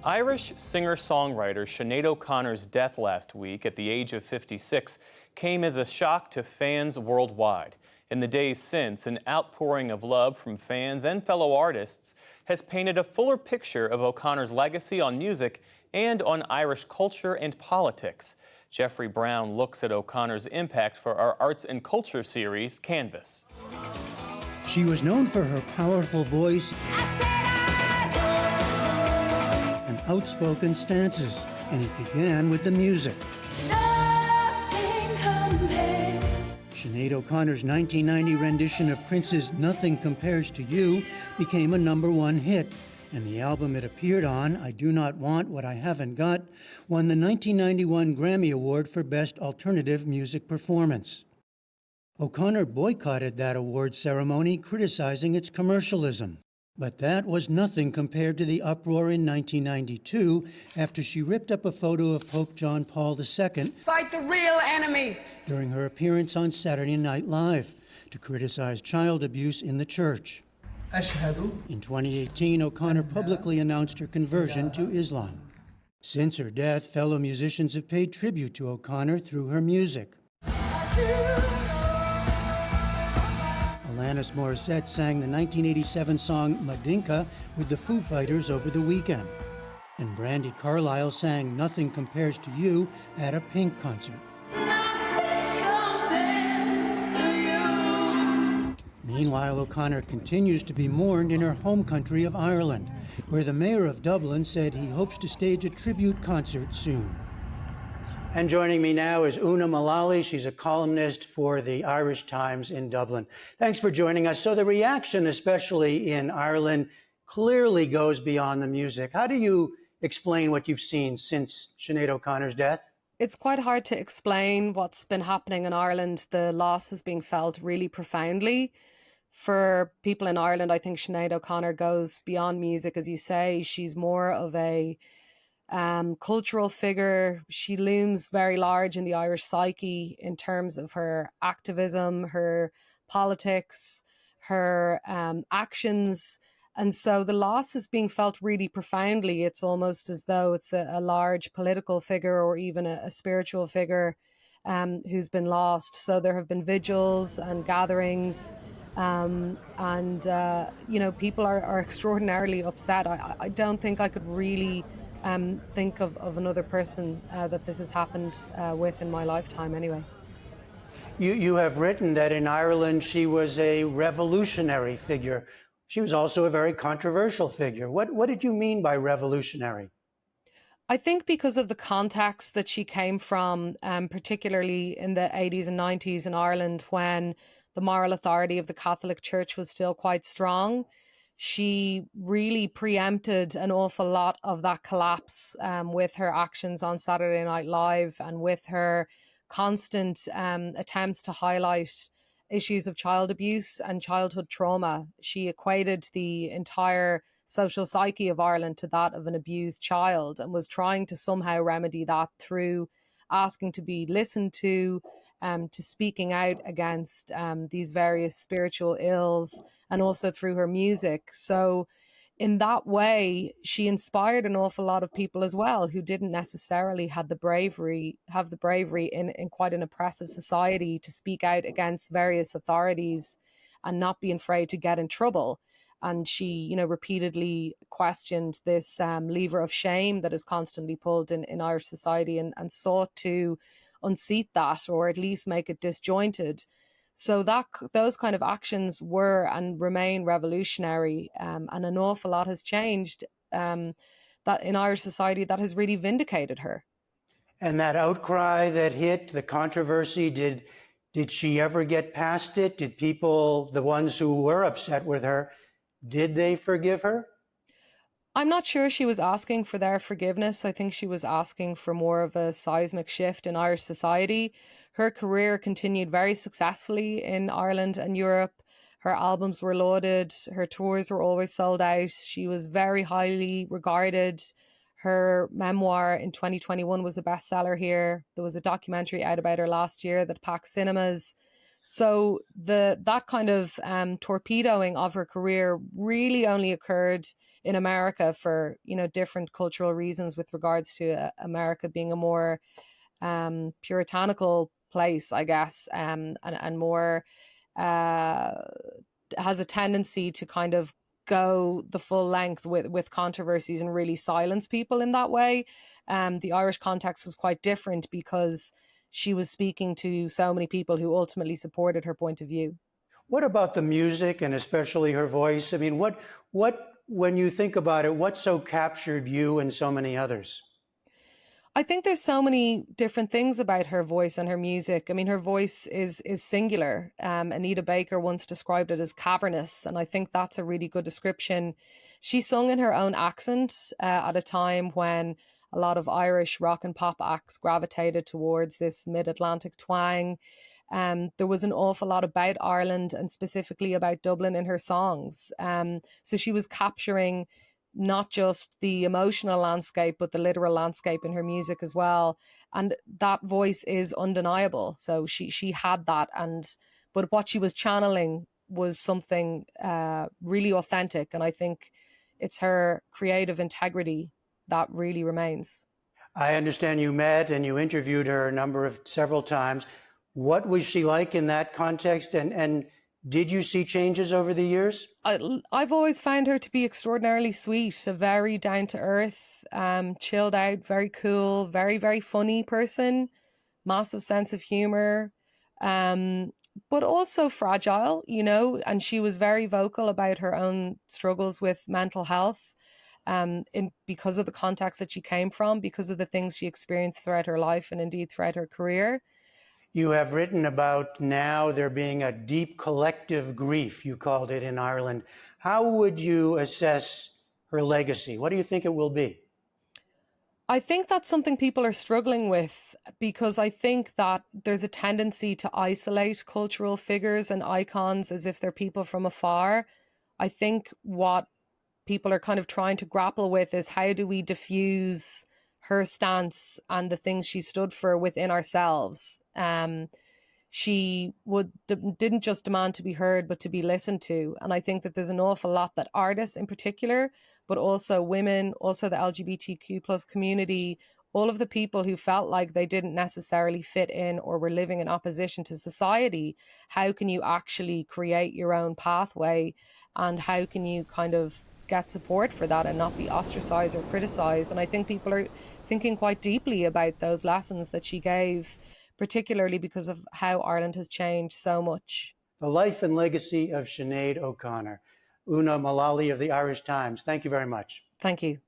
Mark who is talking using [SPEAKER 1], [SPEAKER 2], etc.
[SPEAKER 1] Irish singer-songwriter Sinead O'Connor's death last week at the age of 56 came as a shock to fans worldwide. In the days since, an outpouring of love from fans and fellow artists has painted a fuller picture of O'Connor's legacy on music and on Irish culture and politics. Jeffrey Brown looks at O'Connor's impact for our arts and culture series, Canvas.
[SPEAKER 2] She was known for her powerful voice and outspoken stances, and it began with the music. Sinead O'Connor's 1990 rendition of Prince's Nothing Compares to You became a #1 hit, and the album it appeared on, I Do Not Want What I Haven't Got, won the 1991 Grammy Award for Best Alternative Music Performance. O'Connor boycotted that award ceremony, criticizing its commercialism. But that was nothing compared to the uproar in 1992 after she ripped up a photo of Pope John Paul II
[SPEAKER 3] Fight the real enemy
[SPEAKER 2] during her appearance on Saturday Night Live to criticize child abuse in the church. In 2018, O'Connor publicly announced her conversion to Islam. Since her death, fellow musicians have paid tribute to O'Connor through her music. Alanis Morissette sang the 1987 song Madinka with the Foo Fighters over the weekend. And Brandi Carlile sang Nothing Compares to You at a Pink concert. Meanwhile, O'Connor continues to be mourned in her home country of Ireland, where the mayor of Dublin said he hopes to stage a tribute concert soon. And joining me now is Una Mullally. She's a columnist for the Irish Times in Dublin. Thanks for joining us. So the reaction, especially in Ireland, clearly goes beyond the music. How do you explain what you've seen since Sinead O'Connor's death?
[SPEAKER 4] It's quite hard to explain what's been happening in Ireland. The loss is being felt really profoundly. For people in Ireland, I think Sinead O'Connor goes beyond music, as you say. She's more of a cultural figure. She looms very large in the Irish psyche in terms of her activism, her politics, her actions. And so the loss is being felt really profoundly. It's almost as though it's a large political figure or even a spiritual figure who's been lost. So there have been vigils and gatherings. People are extraordinarily upset. I don't think I could really think of another person that this has happened with in my lifetime anyway.
[SPEAKER 2] You have written that in Ireland she was a revolutionary figure. She was also a very controversial figure. What did you mean by revolutionary?
[SPEAKER 4] I think because of the context that she came from, particularly in the 80s and 90s in Ireland, when the moral authority of the Catholic Church was still quite strong. She really preempted an awful lot of that collapse with her actions on Saturday Night Live and with her constant attempts to highlight issues of child abuse and childhood trauma. She equated the entire social psyche of Ireland to that of an abused child and was trying to somehow remedy that through asking to be listened to speaking out against these various spiritual ills, and also through her music. So in that way, she inspired an awful lot of people as well who didn't necessarily have the bravery in quite an oppressive society to speak out against various authorities and not be afraid to get in trouble. And she, repeatedly questioned this lever of shame that is constantly pulled in Irish society and sought to unseat that, or at least make it disjointed. So those kind of actions were and remain revolutionary, and an awful lot has changed that in Irish society that has really vindicated her.
[SPEAKER 2] And that outcry that hit, the controversy, did she ever get past it? Did people, the ones who were upset with her, did they forgive her?
[SPEAKER 4] I'm not sure she was asking for their forgiveness. I think she was asking for more of a seismic shift in Irish society. Her career continued very successfully in Ireland and Europe. Her albums were lauded. Her tours were always sold out. She was very highly regarded. Her memoir in 2021 was a bestseller here. There was a documentary out about her last year that packed cinemas. So that kind of torpedoing of her career really only occurred in America for, you know, different cultural reasons with regards to America being a more puritanical place, I guess, and more uh, has a tendency to kind of go the full length with controversies and really silence people in that way. The Irish context was quite different because she was speaking to so many people who ultimately supported her point of view.
[SPEAKER 2] What about the music and especially her voice? I mean, when you think about it, what so captured you and so many others?
[SPEAKER 4] I think there's so many different things about her voice and her music. I mean, her voice is singular. Anita Baker once described it as cavernous, and I think that's a really good description. She sung in her own accent at a time when a lot of Irish rock and pop acts gravitated towards this mid-Atlantic twang. There was an awful lot about Ireland and specifically about Dublin in her songs. So she was capturing not just the emotional landscape, but the literal landscape in her music as well. And that voice is undeniable. So she had that, but what she was channeling was something really authentic. And I think it's her creative integrity that really remains.
[SPEAKER 2] I understand you met and you interviewed her several times. What was she like in that context? And did you see changes over the years?
[SPEAKER 4] I've always found her to be extraordinarily sweet, a very down to earth, chilled out, very cool, very, very funny person, massive sense of humor, but also fragile, you know, and she was very vocal about her own struggles with mental health. Because of the context that she came from, because of the things she experienced throughout her life and indeed throughout her career.
[SPEAKER 2] You have written about now there being a deep collective grief, you called it, in Ireland. How would you assess her legacy? What do you think it will be?
[SPEAKER 4] I think that's something people are struggling with because I think that there's a tendency to isolate cultural figures and icons as if they're people from afar. I think what people are kind of trying to grapple with is how do we diffuse her stance and the things she stood for within ourselves. She didn't just demand to be heard, but to be listened to. And I think that there's an awful lot that artists in particular, but also women, also the LGBTQ plus community, all of the people who felt like they didn't necessarily fit in or were living in opposition to society. How can you actually create your own pathway? And how can you kind of get support for that and not be ostracized or criticized? And I think people are thinking quite deeply about those lessons that she gave, particularly because of how Ireland has changed so much.
[SPEAKER 2] The life and legacy of Sinead O'Connor. Una Mullally of the Irish Times, thank you very much.
[SPEAKER 4] Thank you.